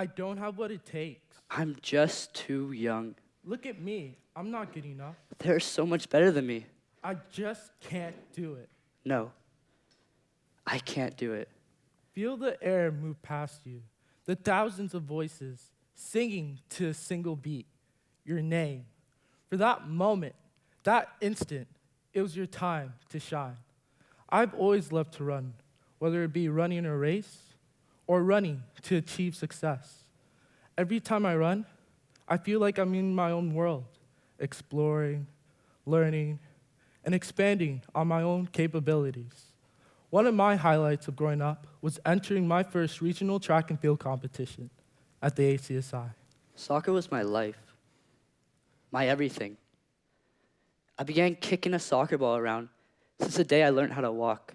I don't have what it takes. I'm just too young. Look at me. I'm not good enough. They're so much better than me. I just can't do it. No, I can't do it. Feel the air move past you, the thousands of voices singing to a single beat, your name. For that moment, that instant, it was your time to shine. I've always loved to run, whether it be running a race or running to achieve success. Every time I run, I feel like I'm in my own world, exploring, learning, and expanding on my own capabilities. One of my highlights of growing up was entering my first regional track and field competition at the ACSI. Soccer was my life, my everything. I began kicking a soccer ball around since the day I learned how to walk.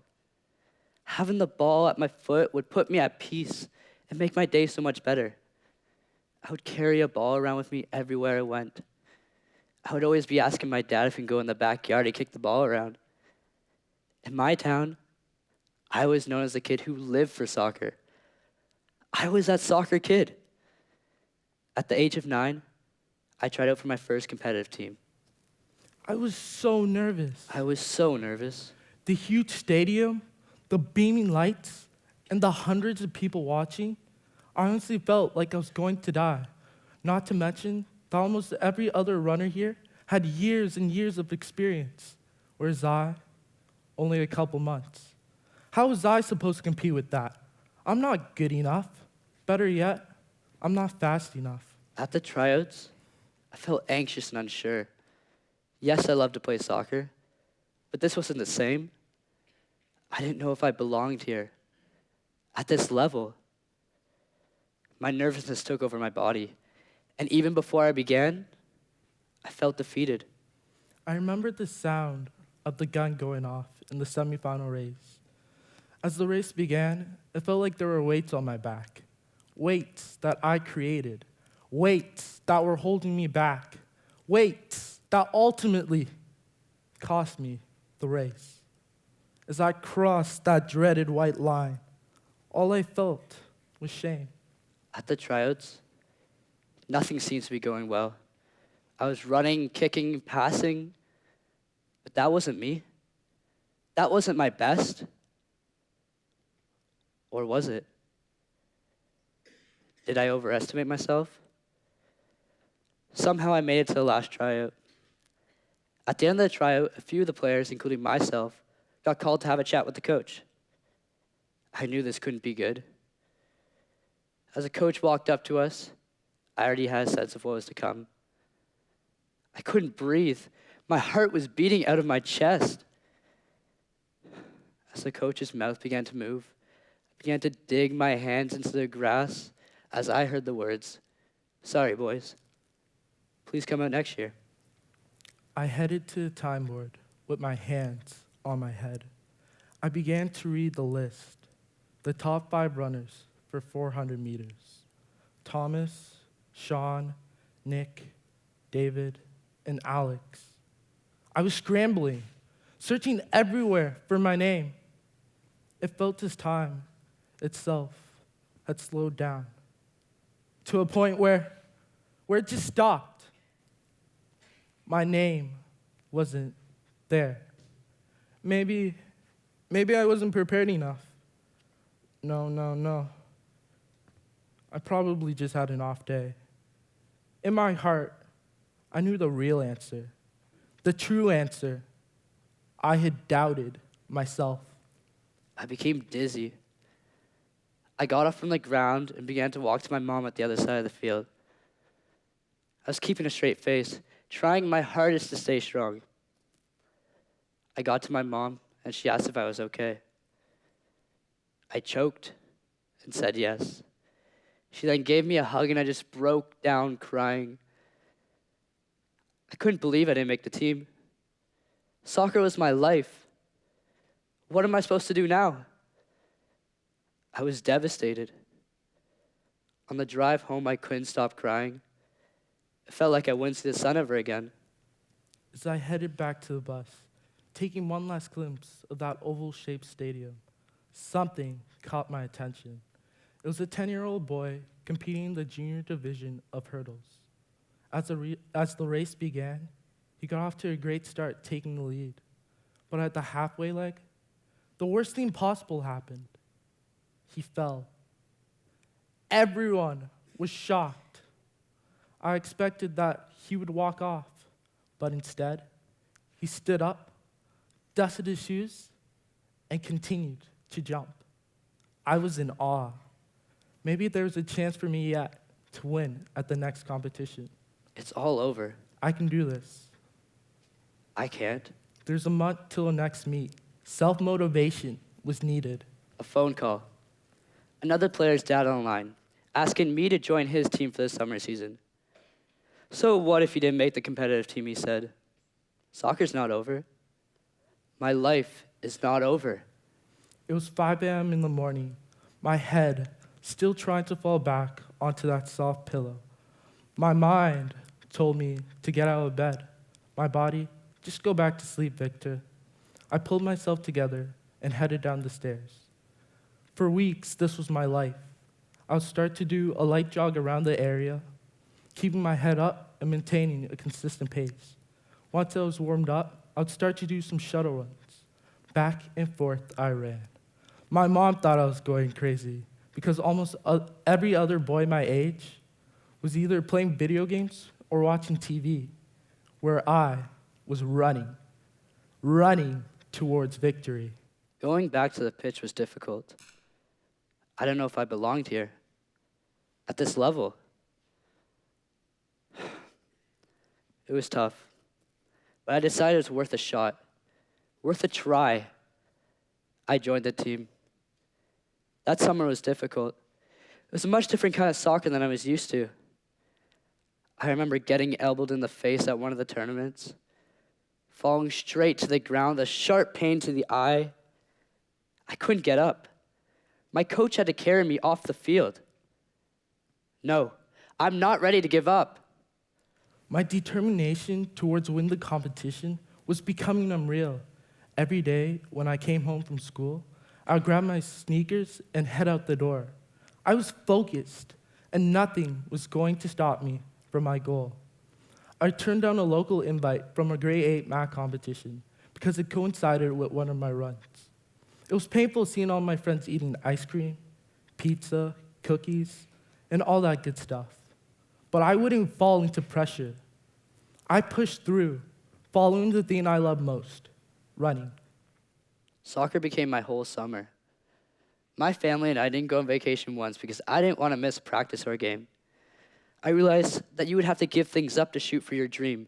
Having the ball at my foot would put me at peace and make my day so much better. I would carry a ball around with me everywhere I went. I would always be asking my dad if he can go in the backyard to kick the ball around. In my town, I was known as the kid who lived for soccer. I was that soccer kid. At the age of 9, I tried out for my first competitive team. I was so nervous. I was so nervous. The huge stadium, the beaming lights, and the hundreds of people watching, I honestly felt like I was going to die. Not to mention that almost every other runner here had years and years of experience, whereas I, only a couple months. How was I supposed to compete with that? I'm not good enough. Better yet, I'm not fast enough. At the tryouts, I felt anxious and unsure. Yes, I love to play soccer, but this wasn't the same. I didn't know if I belonged here. At this level, my nervousness took over my body. And even before I began, I felt defeated. I remember the sound of the gun going off in the semifinal race. As the race began, it felt like there were weights on my back. Weights that I created. Weights that were holding me back. Weights that ultimately cost me the race. As I crossed that dreaded white line, all I felt was shame. At the tryouts, nothing seems to be going well. I was running, kicking, passing, but that wasn't me. That wasn't my best. Or was it? Did I overestimate myself? Somehow I made it to the last tryout. At the end of the tryout, a few of the players, including myself, got called to have a chat with the coach. I knew this couldn't be good. As the coach walked up to us, I already had a sense of what was to come. I couldn't breathe. My heart was beating out of my chest. As the coach's mouth began to move, I began to dig my hands into the grass as I heard the words, "Sorry, boys. Please come out next year." I headed to the time board with my hands on my head. I began to read the list, the top 5 runners for 400 meters. Thomas, Sean, Nick, David, and Alex. I was scrambling, searching everywhere for my name. It felt as time itself had slowed down to a point where it just stopped. My name wasn't there. Maybe I wasn't prepared enough. No. I probably just had an off day. In my heart, I knew the real answer, the true answer. I had doubted myself. I became dizzy. I got up from the ground and began to walk to my mom at the other side of the field. I was keeping a straight face, trying my hardest to stay strong. I got to my mom, and she asked if I was okay. I choked and said yes. She then gave me a hug, and I just broke down crying. I couldn't believe I didn't make the team. Soccer was my life. What am I supposed to do now? I was devastated. On the drive home, I couldn't stop crying. It felt like I wouldn't see the sun ever again. As I headed back to the bus, taking one last glimpse of that oval-shaped stadium, something caught my attention. It It was a 10-year-old boy competing in the junior division of hurdles. As the race began, he got off to a great start, taking the lead. But at the halfway leg, the worst thing possible happened. He fell. Everyone was shocked. I expected that he would walk off, but instead, he stood up, dusted his shoes, and continued to jump. I was in awe. Maybe there was a chance for me yet to win at the next competition. It's all over. I can do this. I can't. There's a month till the next meet. Self-motivation was needed. A phone call. Another player's dad online, asking me to join his team for the summer season. So what if you didn't make the competitive team, he said. Soccer's not over. My life is not over. It was 5 a.m. in the morning, my head still trying to fall back onto that soft pillow. My mind told me to get out of bed. My body, just go back to sleep, Victor. I pulled myself together and headed down the stairs. For weeks, this was my life. I would start to do a light jog around the area, keeping my head up and maintaining a consistent pace. Once I was warmed up, I would start to do some shuttle runs. Back and forth I ran. My mom thought I was going crazy because almost every other boy my age was either playing video games or watching TV, where I was running towards victory. Going back to the pitch was difficult. I don't know if I belonged here, at this level. It was tough, but I decided it was worth a shot, worth a try. I joined the team. That summer was difficult. It was a much different kind of soccer than I was used to. I remember getting elbowed in the face at one of the tournaments, falling straight to the ground, a sharp pain to the eye. I couldn't get up. My coach had to carry me off the field. No, I'm not ready to give up. My determination towards winning the competition was becoming unreal. Every day when I came home from school, I would grab my sneakers and head out the door. I was focused, and nothing was going to stop me from my goal. I turned down a local invite from a grade 8 math competition because it coincided with one of my runs. It was painful seeing all my friends eating ice cream, pizza, cookies, and all that good stuff. But I wouldn't fall into pressure. I pushed through, following the thing I love most, running. Soccer became my whole summer. My family and I didn't go on vacation once because I didn't want to miss practice or a game. I realized that you would have to give things up to shoot for your dream.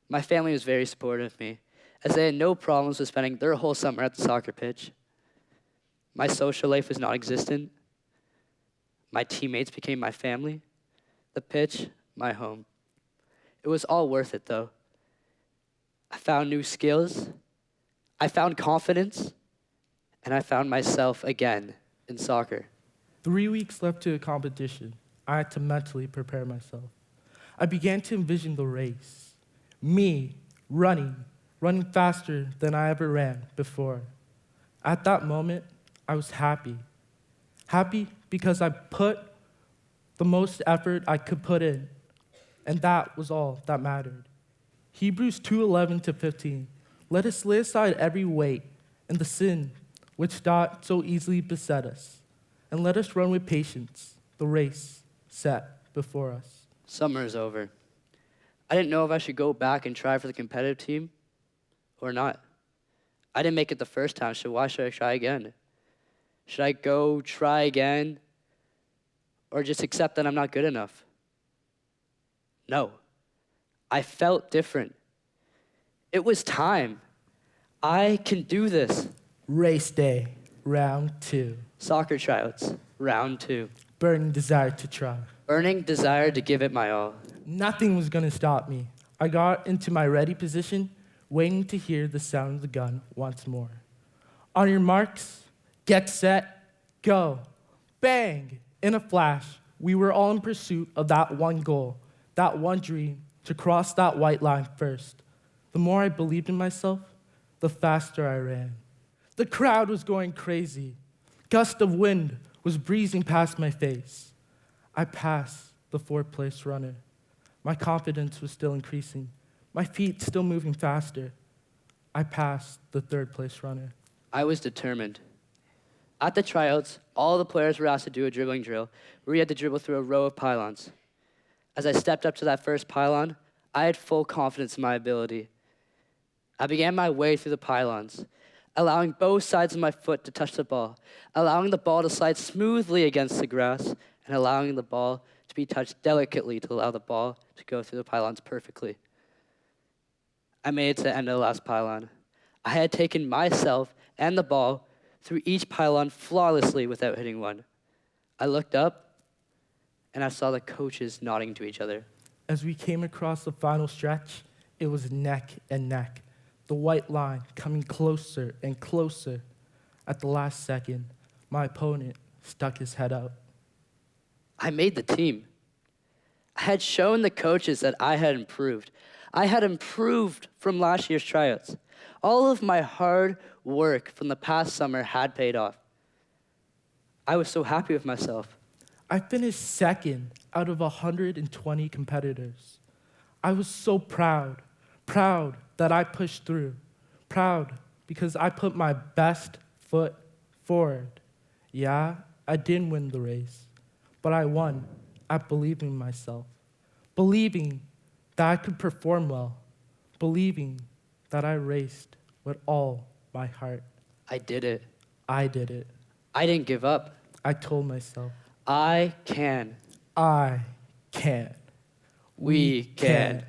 My family was very supportive of me, as they had no problems with spending their whole summer at the soccer pitch. My social life was non-existent. My teammates became my family. The pitch, my home. It was all worth it, though. I found new skills. I found confidence. And I found myself again in soccer. 3 weeks left to the competition. I had to mentally prepare myself. I began to envision the race. Me, running faster than I ever ran before. At that moment, I was happy. Happy because I put the most effort I could put in, and that was all that mattered. Hebrews 2:11-15. Let us lay aside every weight and the sin which doth so easily beset us, and let us run with patience the race set before us. Summer is over. I didn't know if I should go back and try for the competitive team or not. I didn't make it the first time, so why should I try again? Should I go try again or just accept that I'm not good enough? No. I felt different. It was time. I can do this. Race day, round 2. Soccer tryouts, round 2. Burning desire to try. Burning desire to give it my all. Nothing was going to stop me. I got into my ready position, waiting to hear the sound of the gun once more. On your marks, get set, go. Bang! In a flash, we were all in pursuit of that one goal, that one dream, to cross that white line first. The more I believed in myself, the faster I ran. The crowd was going crazy. Gusts of wind was breezing past my face. I passed the fourth place runner. My confidence was still increasing, my feet still moving faster. I passed the third place runner. I was determined. At the tryouts, all the players were asked to do a dribbling drill where you had to dribble through a row of pylons. As I stepped up to that first pylon, I had full confidence in my ability. I began my way through the pylons, allowing both sides of my foot to touch the ball, allowing the ball to slide smoothly against the grass, and allowing the ball to be touched delicately to allow the ball to go through the pylons perfectly. I made it to the end of the last pylon. I had taken myself and the ball through each pylon flawlessly without hitting one. I looked up, and I saw the coaches nodding to each other. As we came across the final stretch, it was neck and neck, the white line coming closer and closer. At the last second, my opponent stuck his head out. I made the team. I had shown the coaches that I had improved. I had improved from last year's tryouts. All of my hard work from the past summer had paid off. I was so happy with myself. I finished second out of 120 competitors. I was so proud that I pushed through, proud because I put my best foot forward. Yeah, I didn't win the race, but I won at believing in myself, believing that I could perform well, believing that I raced with all my heart. I did it. I did it. I didn't give up. I told myself, I can. I can. We can.